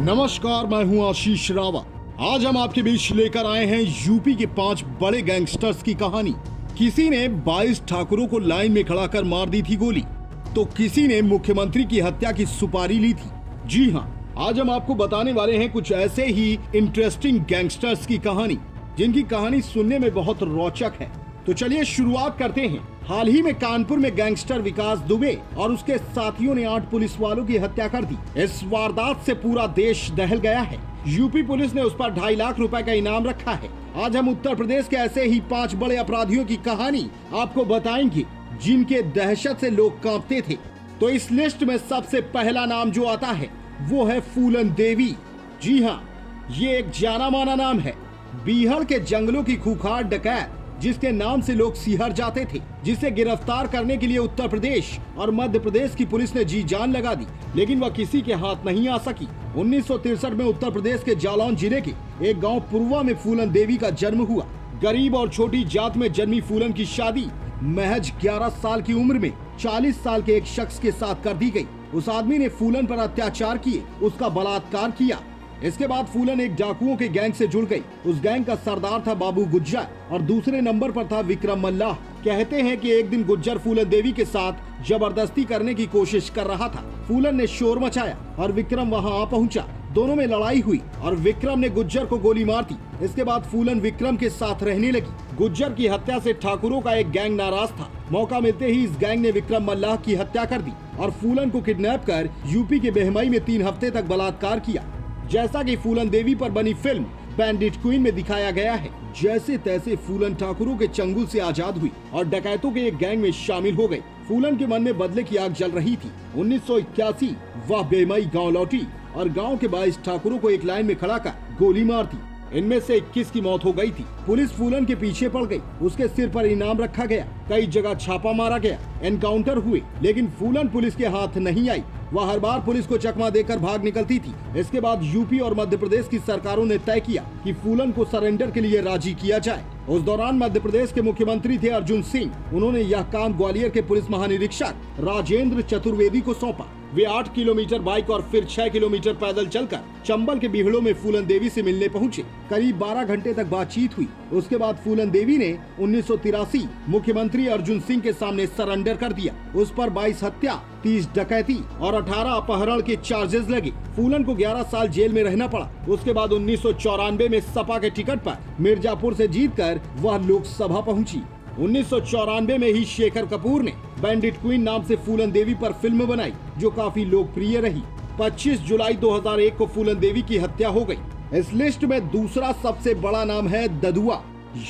नमस्कार, मैं हूं आशीष रावत। आज हम आपके बीच लेकर आए हैं यूपी के 5 बड़े गैंगस्टर्स की कहानी। किसी ने 22 ठाकुरों को लाइन में खड़ा कर मार दी थी गोली, तो किसी ने मुख्यमंत्री की हत्या की सुपारी ली थी। जी हाँ, आज हम आपको बताने वाले हैं कुछ ऐसे ही इंटरेस्टिंग गैंगस्टर्स की कहानी, जिनकी कहानी सुनने में बहुत रोचक है। तो चलिए शुरुआत करते हैं। हाल ही में कानपुर में गैंगस्टर विकास दुबे और उसके साथियों ने 8 पुलिस वालों की हत्या कर दी। इस वारदात से पूरा देश दहल गया है। यूपी पुलिस ने उस पर 2.5 लाख रुपए का इनाम रखा है। आज हम उत्तर प्रदेश के ऐसे ही 5 बड़े अपराधियों की कहानी आपको बताएंगे, जिनके दहशत से लोग कांपते थे। तो इस लिस्ट में सबसे पहला नाम जो आता है वो है फूलन देवी। जी हाँ, ये एक जाना माना नाम है। बिहार के जंगलों की खूंखार डकैत, जिसके नाम से लोग सिहर जाते थे, जिसे गिरफ्तार करने के लिए उत्तर प्रदेश और मध्य प्रदेश की पुलिस ने जी जान लगा दी, लेकिन वह किसी के हाथ नहीं आ सकी। 1963 में उत्तर प्रदेश के जालौन जिले के एक गांव पुरवा में फूलन देवी का जन्म हुआ। गरीब और छोटी जात में जन्मी फूलन की शादी महज 11 साल की उम्र में 40 साल के एक शख्स के साथ कर दी गई। उस आदमी ने फूलन पर अत्याचार किए, उसका बलात्कार किया। इसके बाद फूलन एक डाकुओं के गैंग से जुड़ गई। उस गैंग का सरदार था बाबू गुज्जर और दूसरे नंबर पर था विक्रम मल्लाह। कहते हैं कि एक दिन गुज्जर फूलन देवी के साथ जबरदस्ती करने की कोशिश कर रहा था। फूलन ने शोर मचाया और विक्रम वहां आ पहुंचा। दोनों में लड़ाई हुई और विक्रम ने गुज्जर को गोली मार दी। इसके बाद फूलन विक्रम के साथ रहने लगी। गुज्जर की हत्या से ठाकुरों का एक गैंग नाराज था। मौका मिलते ही इस गैंग ने विक्रम मल्लाह की हत्या कर दी और फूलन को किडनैप कर यूपी के बेहमई में 3 हफ्ते तक बलात्कार किया। जैसा कि फूलन देवी पर बनी फिल्म बैंडिट क्वीन में दिखाया गया है, जैसे तैसे फूलन ठाकुरों के चंगुल से आजाद हुई और डकैतों के एक गैंग में शामिल हो गई। फूलन के मन में बदले की आग जल रही थी। 1981 वह बेमई गांव लौटी और गांव के 22 ठाकुरों को एक लाइन में खड़ा कर गोली मार दी। इनमें से 21 की मौत हो गई थी। पुलिस फूलन के पीछे पड़ गई। उसके सिर पर इनाम रखा गया। कई जगह छापा मारा गया, एनकाउंटर हुए, लेकिन फूलन पुलिस के हाथ नहीं आई। वह हर बार पुलिस को चकमा देकर भाग निकलती थी। इसके बाद यूपी और मध्य प्रदेश की सरकारों ने तय किया कि फूलन को सरेंडर के लिए राजी किया जाए। उस दौरान मध्य प्रदेश के मुख्यमंत्री थे अर्जुन सिंह। उन्होंने यह काम ग्वालियर के पुलिस महानिरीक्षक राजेंद्र चतुर्वेदी को सौंपा। वे 8 किलोमीटर बाइक और फिर 6 किलोमीटर पैदल चलकर चंबल के बिहड़ों में फूलन देवी से मिलने पहुंचे। करीब 12 घंटे तक बातचीत हुई। उसके बाद फूलन देवी ने 1983 मुख्यमंत्री अर्जुन सिंह के सामने सरेंडर कर दिया। उस पर 22 हत्या, 30 डकैती और 18 अपहरण के चार्जेस लगे। फूलन को 11 साल जेल में रहना पड़ा। उसके बाद 1994 में सपा के टिकट पर मिर्जापुर से जीतकर वह लोकसभा पहुंची। 1994 में ही शेखर कपूर ने बैंडिट क्वीन नाम से फूलन देवी पर फिल्म बनाई, जो काफी लोकप्रिय रही। 25 जुलाई 2001 को फूलन देवी की हत्या हो गई। इस लिस्ट में दूसरा सबसे बड़ा नाम है ददुआ,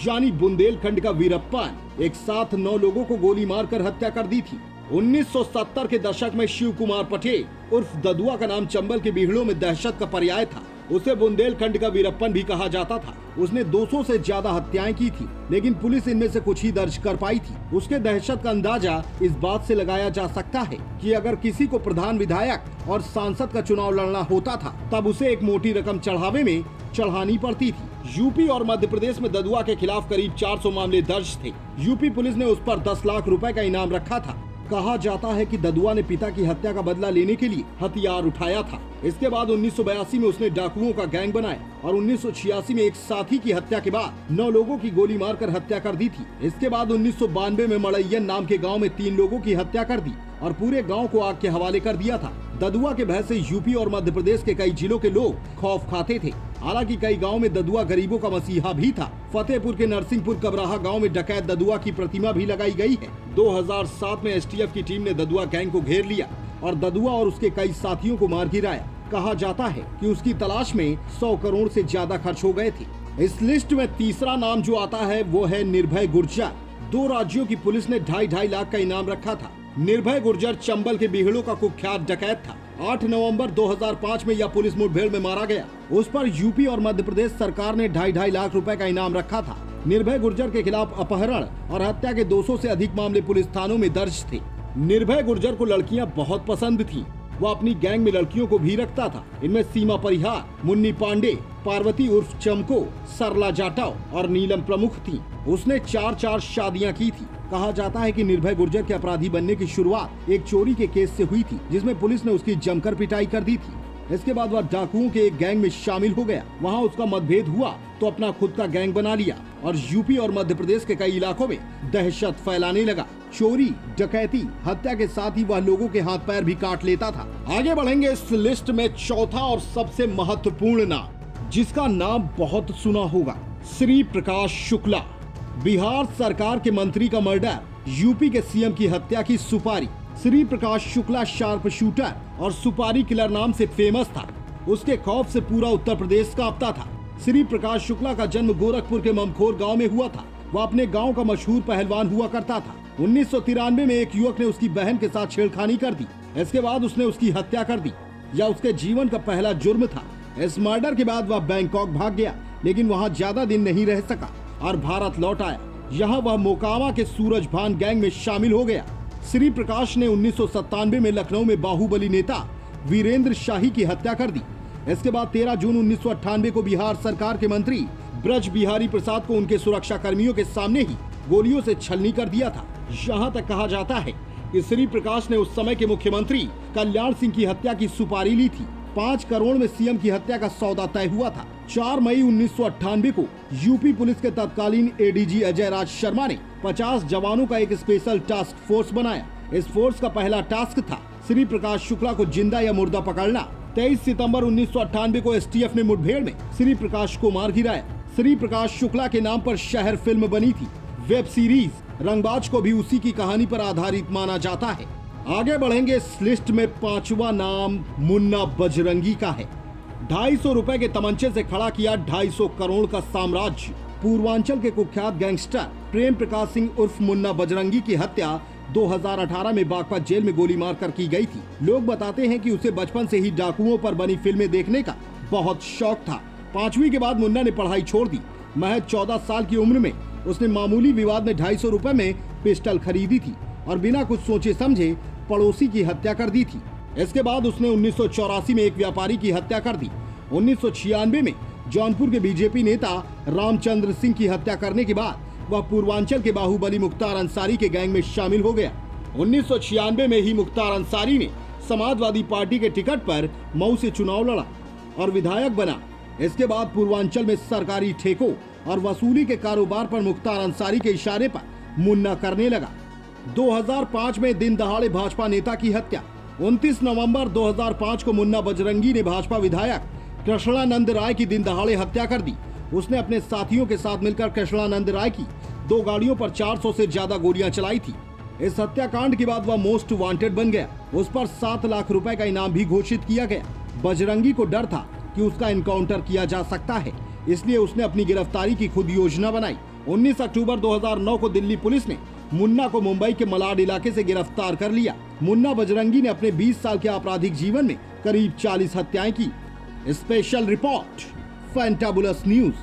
यानी बुंदेलखंड का वीरप्पन। एक साथ 9 लोगों को गोली मारकर हत्या कर दी थी। 1970 के दशक में शिव कुमार पटेल उर्फ ददुआ का नाम चंबल के बिहड़ों में दहशत का पर्याय था। उसे बुंदेलखंड का वीरप्पन भी कहा जाता था। उसने 200 से ज्यादा हत्याएं की थी, लेकिन पुलिस इनमें से कुछ ही दर्ज कर पाई थी। उसके दहशत का अंदाजा इस बात से लगाया जा सकता है कि अगर किसी को प्रधान विधायक और सांसद का चुनाव लड़ना होता था, तब उसे एक मोटी रकम चढ़ावे में चढ़ानी पड़ती थी। यूपी और मध्य प्रदेश में ददुआ के खिलाफ करीब 400 मामले दर्ज थे। यूपी पुलिस ने उस पर 10 लाख रुपए का इनाम रखा था। कहा जाता है कि ददुआ ने पिता की हत्या का बदला लेने के लिए हथियार उठाया था। इसके बाद 1982 में उसने डाकुओं का गैंग बनाया और 1986 में एक साथी की हत्या के बाद 9 लोगों की गोली मारकर हत्या कर दी थी। इसके बाद 1992 में मड़ैयन नाम के गांव में 3 लोगों की हत्या कर दी और पूरे गांव को आग के हवाले कर दिया था। ददुआ के भय से यूपी और मध्य प्रदेश के कई जिलों के लोग खौफ खाते थे। हालांकि कई गांव में ददुआ गरीबों का मसीहा भी था। फतेहपुर के नरसिंहपुर कबराहा गांव में डकैत ददुआ की प्रतिमा भी लगाई गई है। 2007 में एसटीएफ की टीम ने ददुआ गैंग को घेर लिया और ददुआ और उसके कई साथियों को मार गिराया। कहा जाता है कि उसकी तलाश में 100 करोड़ से ज्यादा खर्च हो गए थे। इस लिस्ट में तीसरा नाम जो आता है वो है निर्भय गुर्जर। 2 राज्यों की पुलिस ने 2.5 लाख का इनाम रखा था। निर्भय गुर्जर चंबल के बिहड़ों का कुख्यात डकैत था। 8 नवंबर 2005 में यह पुलिस मुठभेड़ में मारा गया। उस पर यूपी और मध्य प्रदेश सरकार ने 2.5 लाख रुपए का इनाम रखा था। निर्भय गुर्जर के खिलाफ अपहरण और हत्या के 200 से अधिक मामले पुलिस थानों में दर्ज थे। निर्भय गुर्जर को लड़कियां बहुत पसंद थीं। वो अपनी गैंग में लड़कियों को भी रखता था। इनमें सीमा परिहार, मुन्नी पांडे, पार्वती उर्फ चमको, सरला जाटव और नीलम प्रमुख थी। उसने 4 शादियां की थी। कहा जाता है कि निर्भय गुर्जर के अपराधी बनने की शुरुआत एक चोरी के केस से हुई थी, जिसमें पुलिस ने उसकी जमकर पिटाई कर दी थी। इसके बाद वह डाकुओं के एक गैंग में शामिल हो गया। वहाँ उसका मतभेद हुआ तो अपना खुद का गैंग बना लिया और यूपी और मध्य प्रदेश के कई इलाकों में दहशत फैलाने लगा। चोरी, डकैती, हत्या के साथ ही वह लोगों के हाथ पैर भी काट लेता था। आगे बढ़ेंगे इस लिस्ट में चौथा और सबसे महत्वपूर्ण नाम, जिसका नाम बहुत सुना होगा, श्री प्रकाश शुक्ला। बिहार सरकार के मंत्री का मर्डर, यूपी के सीएम की हत्या की सुपारी। श्री प्रकाश शुक्ला शार्प शूटर और सुपारी किलर नाम से फेमस था। उसके खौफ से पूरा उत्तर प्रदेश कांपता था। श्री प्रकाश शुक्ला का जन्म गोरखपुर के ममखोर गांव में हुआ था। वह अपने गांव का मशहूर पहलवान हुआ करता था। 1993 में एक युवक ने उसकी बहन के साथ छेड़खानी कर दी। इसके बाद उसने उसकी हत्या कर दी। यह उसके जीवन का पहला जुर्म था। इस मर्डर के बाद वह बैंकॉक भाग गया, लेकिन वहाँ ज्यादा दिन नहीं रह सका और भारत लौट आया। यहाँ वह मोकामा के सूरजभान गैंग में शामिल हो गया। श्री प्रकाश ने 1997 में लखनऊ में बाहुबली नेता वीरेंद्र शाही की हत्या कर दी। इसके बाद 13 जून 1998 को बिहार सरकार के मंत्री ब्रज बिहारी प्रसाद को उनके सुरक्षा कर्मियों के सामने ही गोलियों से छलनी कर दिया था। यहाँ तक कहा जाता है कि श्री प्रकाश ने उस समय के मुख्यमंत्री कल्याण सिंह की हत्या की सुपारी ली थी। 5 करोड़ में सीएम की हत्या का सौदा तय हुआ था। 4 मई 1998 को यूपी पुलिस के तत्कालीन एडीजी अजय राज शर्मा ने 50 जवानों का एक स्पेशल टास्क फोर्स बनाया। इस फोर्स का पहला टास्क था श्री प्रकाश शुक्ला को जिंदा या मुर्दा पकड़ना। 23 सितंबर 1998 को एसटीएफ ने मुठभेड़ में श्री प्रकाश को मार गिराया। श्री प्रकाश शुक्ला के नाम पर शहर फिल्म बनी थी। वेब सीरीज रंगबाज को भी उसी की कहानी पर आधारित माना जाता है। आगे बढ़ेंगे। इस लिस्ट में 5वां नाम मुन्ना बजरंगी का है। 250 रुपए के तमंचे से खड़ा किया 250 करोड़ का साम्राज्य। पूर्वांचल के कुख्यात गैंगस्टर प्रेम प्रकाश सिंह उर्फ मुन्ना बजरंगी की हत्या 2018 में बागपत जेल में गोली मारकर की गई थी। लोग बताते हैं कि उसे बचपन से ही डाकुओं पर बनी फिल्में देखने का बहुत शौक था। 5वीं के बाद मुन्ना ने पढ़ाई छोड़ दी। महज 14 साल की उम्र में उसने मामूली विवाद में 250 रुपए में पिस्टल खरीदी थी और बिना कुछ सोचे समझे पड़ोसी की हत्या कर दी थी। इसके बाद उसने 1984 में एक व्यापारी की हत्या कर दी। 1996 में जौनपुर के बीजेपी नेता रामचंद्र सिंह की हत्या करने के बाद वह पूर्वांचल के बाहुबली मुख्तार अंसारी के गैंग में शामिल हो गया। 1996 में ही मुख्तार अंसारी ने समाजवादी पार्टी के टिकट पर मऊ से चुनाव लड़ा और विधायक बना। इसके बाद पूर्वांचल में सरकारी ठेकों और वसूली के कारोबार पर मुख्तार अंसारी के इशारे पर मुन्ना करने लगा। 2005 में दिन दहाड़े भाजपा नेता की हत्या। 29 नवंबर 2005 को मुन्ना बजरंगी ने भाजपा विधायक कृष्णानंद राय की दिन दहाड़े हत्या कर दी। उसने अपने साथियों के साथ मिलकर कृष्णानंद राय की 2 गाड़ियों पर 400 से ज्यादा गोलियां चलाई थी। इस हत्याकांड के बाद वह मोस्ट वांटेड बन गया। उस पर 7 लाख रुपए का इनाम भी घोषित किया गया। बजरंगी को डर था कि उसका एनकाउंटर किया जा सकता है, इसलिए उसने अपनी गिरफ्तारी की खुद योजना बनाई। 19 अक्टूबर 2009 को दिल्ली पुलिस ने मुन्ना को मुंबई के मलाड इलाके से गिरफ्तार कर लिया। मुन्ना बजरंगी ने अपने 20 साल के आपराधिक जीवन में करीब 40 हत्याएं की। Special report fantabulous news.